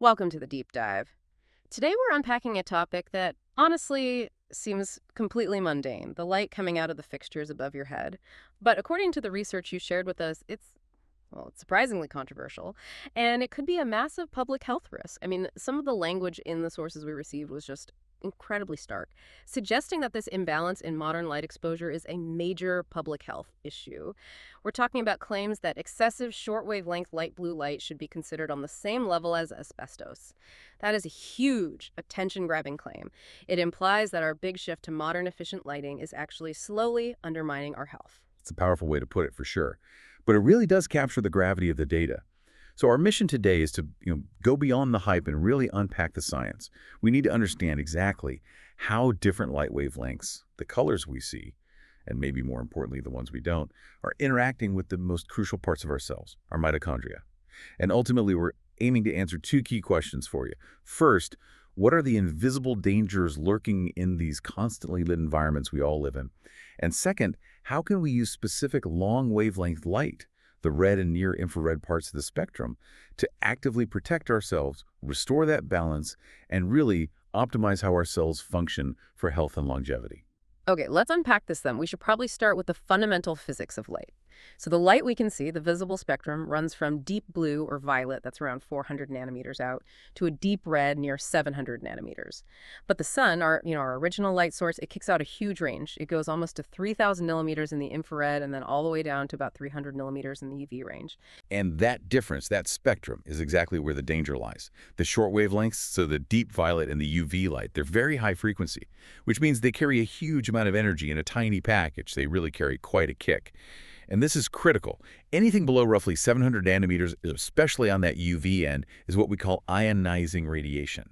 Welcome to the deep dive. Today we're unpacking a topic that honestly seems completely mundane, the light coming out of the fixtures above your head. But according to the research you shared with us, it's surprisingly controversial, and it could be a massive public health risk. I mean, some of the language in the sources we received was just incredibly stark, suggesting that this imbalance in modern light exposure is a major public health issue. We're talking about claims that excessive short-wavelength light blue light should be considered on the same level as asbestos. That is a huge, attention-grabbing claim. It implies that our big shift to modern efficient lighting is actually slowly undermining our health. It's a powerful way to put it for sure. But it really does capture the gravity of the data. So our mission today is to go beyond the hype and really unpack the science. We need to understand exactly how different light wavelengths, the colors we see, and maybe more importantly the ones we don't, are interacting with the most crucial parts of ourselves, our mitochondria. And ultimately we're aiming to answer two key questions for you. First, what are the invisible dangers lurking in these constantly lit environments we all live in? And second, how can we use specific long-wavelength light, the red and near-infrared parts of the spectrum, to actively protect ourselves, restore that balance, and really optimize how our cells function for health and longevity? Okay, let's unpack this then. We should probably start with the fundamental physics of light. So the light we can see, the visible spectrum, runs from deep blue or violet, that's around 400 nanometers out, to a deep red near 700 nanometers. But the sun, our original light source, it kicks out a huge range. It goes almost to 3,000 millimeters in the infrared and then all the way down to about 300 millimeters in the UV range. And that difference, that spectrum, is exactly where the danger lies. The short wavelengths, so the deep violet and the UV light, they're very high frequency, which means they carry a huge amount of energy in a tiny package. They really carry quite a kick. And this is critical. Anything below roughly 700 nanometers, especially on that UV end, is what we call ionizing radiation.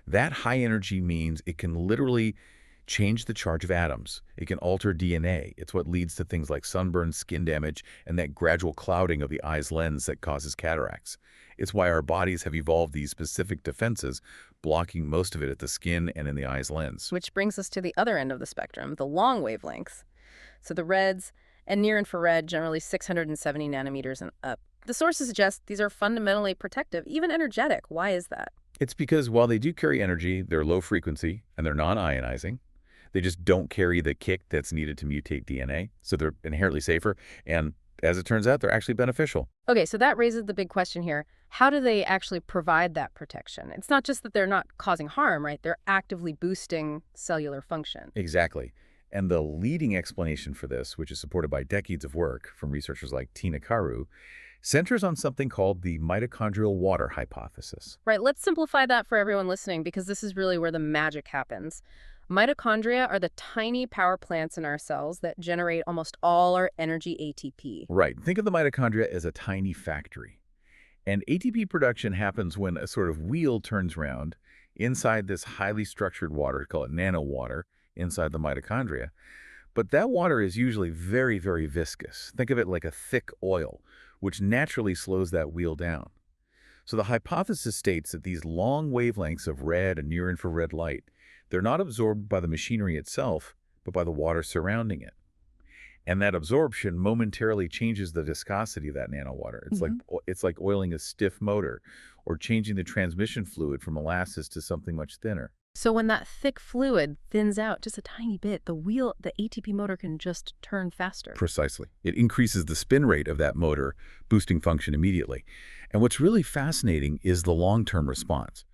That high energy means it can literally change the charge of atoms. It can alter DNA. It's what leads to things like sunburn, skin damage, and that gradual clouding of the eye's lens that causes cataracts. It's why our bodies have evolved these specific defenses, blocking most of it at the skin and in the eye's lens. Which brings us to the other end of the spectrum, the long wavelengths. So the reds and near-infrared, generally 670 nanometers and up. The sources suggest these are fundamentally protective, even energetic. Why is that? It's because while they do carry energy, they're low frequency and they're non-ionizing. They just don't carry the kick that's needed to mutate DNA, so they're inherently safer, and as it turns out, they're actually beneficial. Okay, so that raises the big question here. How do they actually provide that protection? It's not just that they're not causing harm, right? They're actively boosting cellular function. Exactly. And the leading explanation for this, which is supported by decades of work from researchers like Tina Karu, centers on something called the mitochondrial water hypothesis. Right, let's simplify that for everyone listening because this is really where the magic happens. Mitochondria are the tiny power plants in our cells that generate almost all our energy ATP. Right. Think of the mitochondria as a tiny factory. And ATP production happens when a sort of wheel turns around inside this highly structured water, call it nanowater, inside the mitochondria. But that water is usually very, very viscous. Think of it like a thick oil, which naturally slows that wheel down. So the hypothesis states that these long wavelengths of red and near-infrared light, they're not absorbed by the machinery itself, but by the water surrounding it. And that absorption momentarily changes the viscosity of that nanowater. It's like oiling a stiff motor or changing the transmission fluid from molasses to something much thinner. So when that thick fluid thins out just a tiny bit, the ATP motor can just turn faster. Precisely. It increases the spin rate of that motor, boosting function immediately. And what's really fascinating is the long-term response.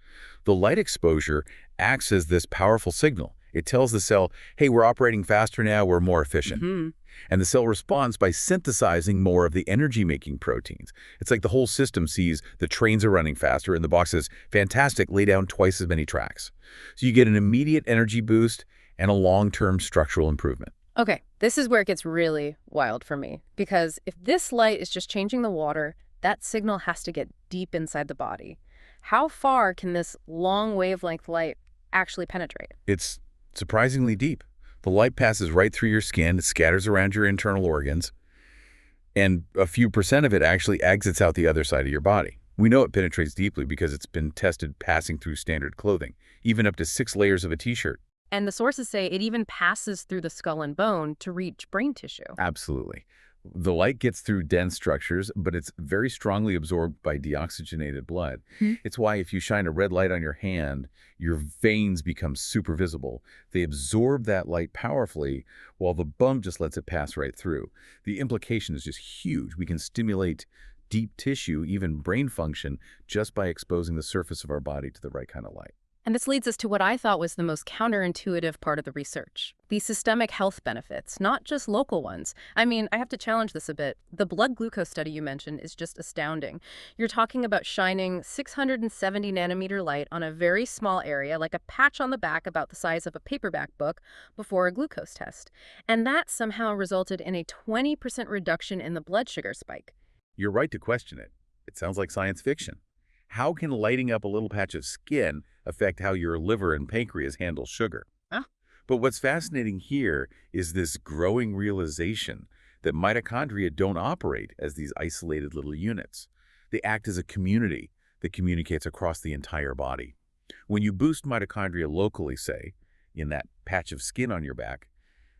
The light exposure acts as this powerful signal. It tells the cell, hey, we're operating faster now, we're more efficient. And the cell responds by synthesizing more of the energy-making proteins. It's like the whole system sees the trains are running faster and the box says, fantastic, lay down twice as many tracks. So you get an immediate energy boost and a long-term structural improvement. Okay, this is where it gets really wild for me. Because if this light is just changing the water, that signal has to get deep inside the body. How far can this long wavelength light actually penetrate? It's surprisingly deep. The light passes right through your skin, it scatters around your internal organs, and a few percent of it actually exits out the other side of your body. We know it penetrates deeply because it's been tested passing through standard clothing, even up to 6 layers of a t-shirt. And the sources say it even passes through the skull and bone to reach brain tissue. Absolutely. The light gets through dense structures, but it's very strongly absorbed by deoxygenated blood. Hmm. It's why if you shine a red light on your hand, your veins become super visible. They absorb that light powerfully, while the bump just lets it pass right through. The implication is just huge. We can stimulate deep tissue, even brain function, just by exposing the surface of our body to the right kind of light. And this leads us to what I thought was the most counterintuitive part of the research. These systemic health benefits, not just local ones. I mean, I have to challenge this a bit. The blood glucose study you mentioned is just astounding. You're talking about shining 670 nanometer light on a very small area, like a patch on the back about the size of a paperback book, before a glucose test. And that somehow resulted in a 20% reduction in the blood sugar spike. You're right to question it. It sounds like science fiction. How can lighting up a little patch of skin affect how your liver and pancreas handle sugar? Huh? But what's fascinating here is this growing realization that mitochondria don't operate as these isolated little units. They act as a community that communicates across the entire body. When you boost mitochondria locally, say, in that patch of skin on your back,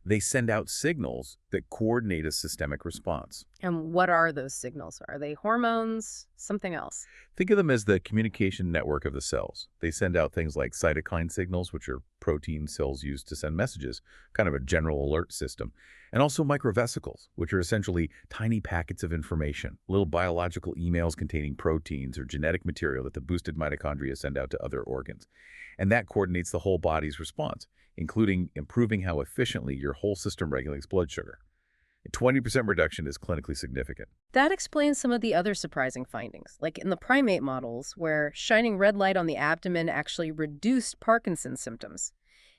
they send out signals that coordinate a systemic response. And what are those signals? Are they hormones? Something else? Think of them as the communication network of the cells. They send out things like cytokine signals, which are protein cells use to send messages, kind of a general alert system, and also microvesicles, which are essentially tiny packets of information, little biological emails containing proteins or genetic material that the boosted mitochondria send out to other organs. And that coordinates the whole body's response, including improving how efficiently your whole system regulates blood sugar. A 20% reduction is clinically significant. That explains some of the other surprising findings, like in the primate models, where shining red light on the abdomen actually reduced Parkinson's symptoms.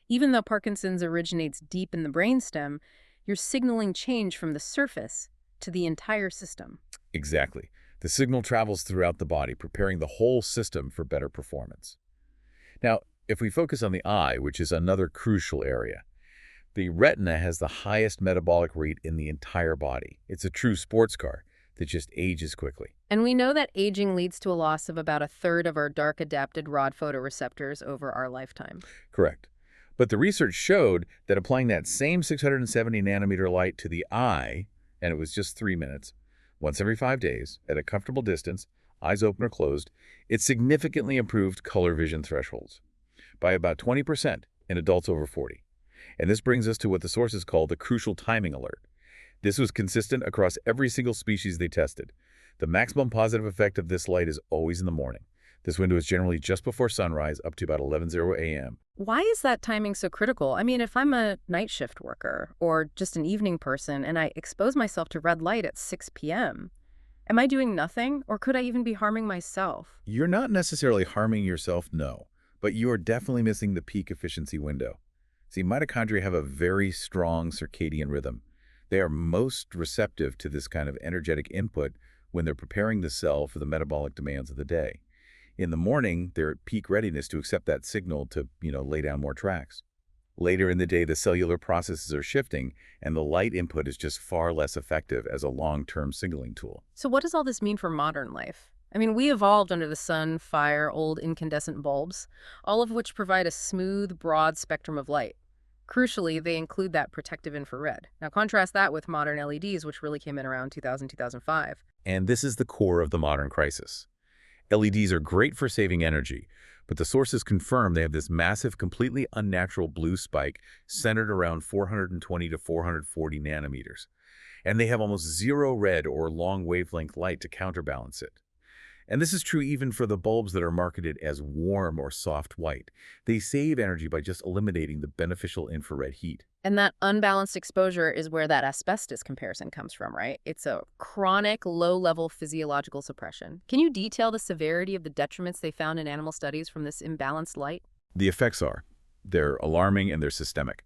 Even though Parkinson's originates deep in the brainstem, you're signaling change from the surface to the entire system. Exactly. The signal travels throughout the body, preparing the whole system for better performance. Now, if we focus on the eye, which is another crucial area, the retina has the highest metabolic rate in the entire body. It's a true sports car that just ages quickly. And we know that aging leads to a loss of about a third of our dark-adapted rod photoreceptors over our lifetime. Correct. But the research showed that applying that same 670 nanometer light to the eye, and it was just 3 minutes, once every 5 days, at a comfortable distance, eyes open or closed, it significantly improved color vision thresholds by about 20% in adults over 40. And this brings us to what the sources call the crucial timing alert. This was consistent across every single species they tested. The maximum positive effect of this light is always in the morning. This window is generally just before sunrise up to about 11:00 a.m. Why is that timing so critical? I mean, if I'm a night shift worker or just an evening person and I expose myself to red light at 6 p.m., am I doing nothing, or could I even be harming myself? You're not necessarily harming yourself, no, but you are definitely missing the peak efficiency window. See, mitochondria have a very strong circadian rhythm. They are most receptive to this kind of energetic input when they're preparing the cell for the metabolic demands of the day. In the morning, they're at peak readiness to accept that signal to, lay down more tracks. Later in the day, the cellular processes are shifting, and the light input is just far less effective as a long-term signaling tool. So what does all this mean for modern life? I mean, we evolved under the sun, fire, old incandescent bulbs, all of which provide a smooth, broad spectrum of light. Crucially, they include that protective infrared. Now contrast that with modern LEDs, which really came in around 2000, 2005. And this is the core of the modern crisis. LEDs are great for saving energy, but the sources confirm they have this massive, completely unnatural blue spike centered around 420 to 440 nanometers. And they have almost zero red or long-wavelength light to counterbalance it. And this is true even for the bulbs that are marketed as warm or soft white. They save energy by just eliminating the beneficial infrared heat. And that unbalanced exposure is where that asbestos comparison comes from, right? It's a chronic, low-level physiological suppression. Can you detail the severity of the detriments they found in animal studies from this imbalanced light? The effects they're alarming and they're systemic.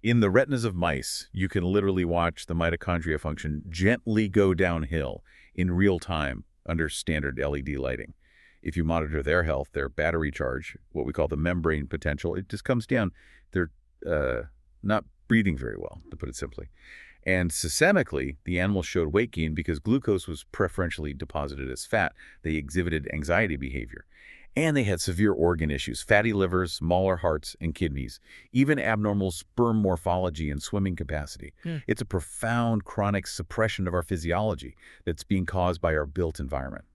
In the retinas of mice, you can literally watch the mitochondria function gently go downhill in real time under standard LED lighting. If you monitor their health, their battery charge, what we call the membrane potential, it just comes down. They're not breathing very well, to put it simply. And systemically, the animals showed weight gain because glucose was preferentially deposited as fat. They exhibited anxiety behavior. And they had severe organ issues, fatty livers, smaller hearts and kidneys, even abnormal sperm morphology and swimming capacity. Hmm. It's a profound chronic suppression of our physiology that's being caused by our built environment.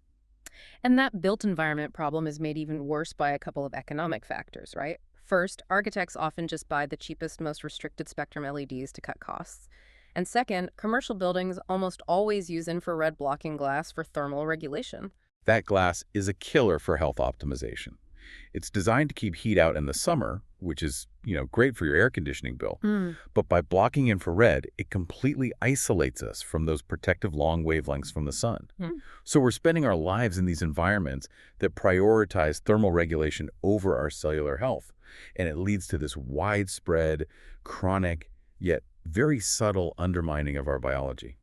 And that built environment problem is made even worse by a couple of economic factors, right? First, architects often just buy the cheapest, most restricted spectrum LEDs to cut costs. And second, commercial buildings almost always use infrared blocking glass for thermal regulation. That glass is a killer for health optimization. It's designed to keep heat out in the summer, which is, great for your air conditioning bill. Mm. But by blocking infrared, it completely isolates us from those protective long wavelengths from the sun. Hmm. So we're spending our lives in these environments that prioritize thermal regulation over our cellular health. And it leads to this widespread, chronic, yet very subtle undermining of our biology.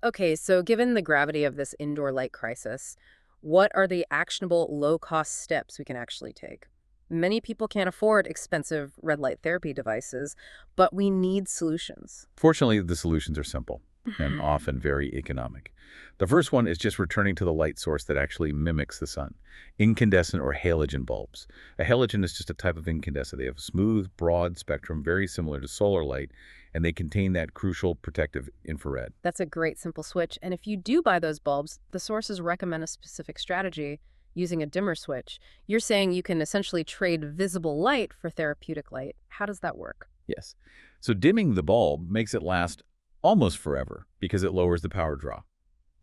Okay, so given the gravity of this indoor light crisis, what are the actionable, low-cost steps we can actually take? Many people can't afford expensive red light therapy devices, but we need solutions. Fortunately, the solutions are simple and often very economic. The first one is just returning to the light source that actually mimics the sun, incandescent or halogen bulbs. A halogen is just a type of incandescent. They have a smooth, broad spectrum, very similar to solar light, and they contain that crucial protective infrared. That's a great simple switch. And if you do buy those bulbs, the sources recommend a specific strategy using a dimmer switch. You're saying you can essentially trade visible light for therapeutic light. How does that work? Yes. So dimming the bulb makes it last almost forever because it lowers the power draw.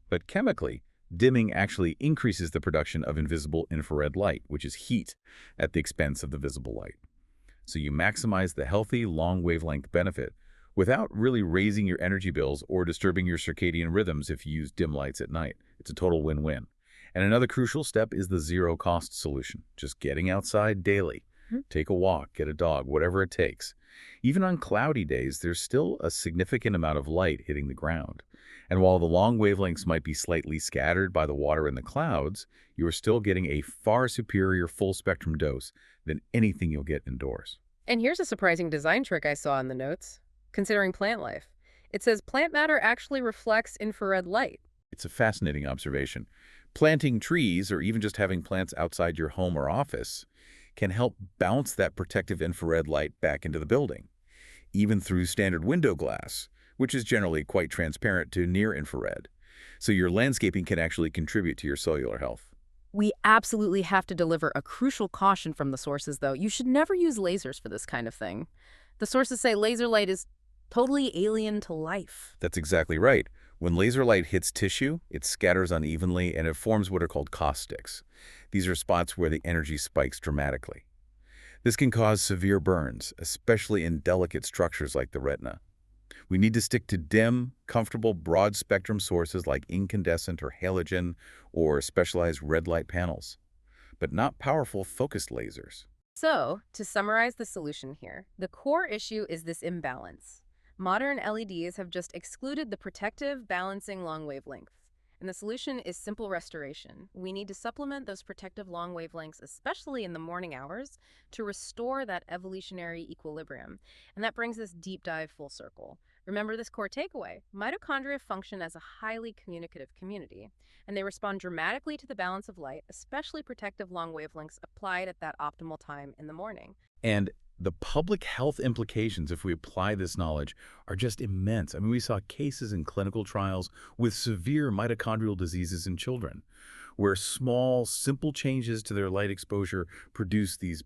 But chemically, dimming actually increases the production of invisible infrared light, which is heat, at the expense of the visible light. So you maximize the healthy, long-wavelength benefit without really raising your energy bills or disturbing your circadian rhythms if you use dim lights at night. It's a total win-win. And another crucial step is the zero-cost solution, just getting outside daily. Take a walk, get a dog, whatever it takes. Even on cloudy days, there's still a significant amount of light hitting the ground. And while the long wavelengths might be slightly scattered by the water in the clouds, you are still getting a far superior full-spectrum dose than anything you'll get indoors. And here's a surprising design trick I saw in the notes. Considering plant life, it says plant matter actually reflects infrared light. It's a fascinating observation. Planting trees, or even just having plants outside your home or office, can help bounce that protective infrared light back into the building, even through standard window glass, which is generally quite transparent to near infrared. So your landscaping can actually contribute to your cellular health. We absolutely have to deliver a crucial caution from the sources, though. You should never use lasers for this kind of thing. The sources say laser light is totally alien to life. That's exactly right. When laser light hits tissue, it scatters unevenly and it forms what are called caustics. These are spots where the energy spikes dramatically. This can cause severe burns, especially in delicate structures like the retina. We need to stick to dim, comfortable, broad-spectrum sources like incandescent or halogen or specialized red light panels, but not powerful focused lasers. So, to summarize the solution here, the core issue is this imbalance. Modern LEDs have just excluded the protective, balancing long wavelengths. And the solution is simple restoration. We need to supplement those protective long wavelengths, especially in the morning hours, to restore that evolutionary equilibrium. And that brings us deep dive full circle. Remember this core takeaway. Mitochondria function as a highly communicative community, and they respond dramatically to the balance of light, especially protective long wavelengths applied at that optimal time in the morning. And the public health implications, if we apply this knowledge, are just immense. I mean, we saw cases in clinical trials with severe mitochondrial diseases in children, where small, simple changes to their light exposure produce these,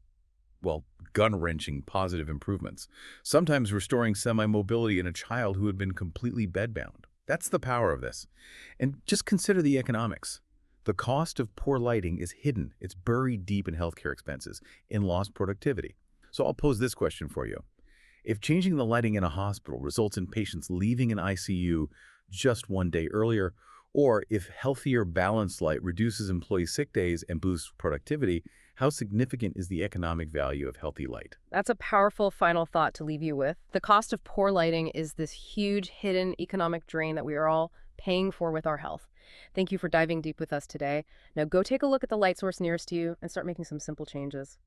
well, gun-wrenching positive improvements, sometimes restoring semi-mobility in a child who had been completely bedbound. That's the power of this. And just consider the economics. The cost of poor lighting is hidden. It's buried deep in healthcare expenses, in lost productivity. So I'll pose this question for you. If changing the lighting in a hospital results in patients leaving an ICU just one day earlier, or if healthier, balanced light reduces employee sick days and boosts productivity, how significant is the economic value of healthy light? That's a powerful final thought to leave you with. The cost of poor lighting is this huge hidden economic drain that we are all paying for with our health. Thank you for diving deep with us today. Now go take a look at the light source nearest you and start making some simple changes.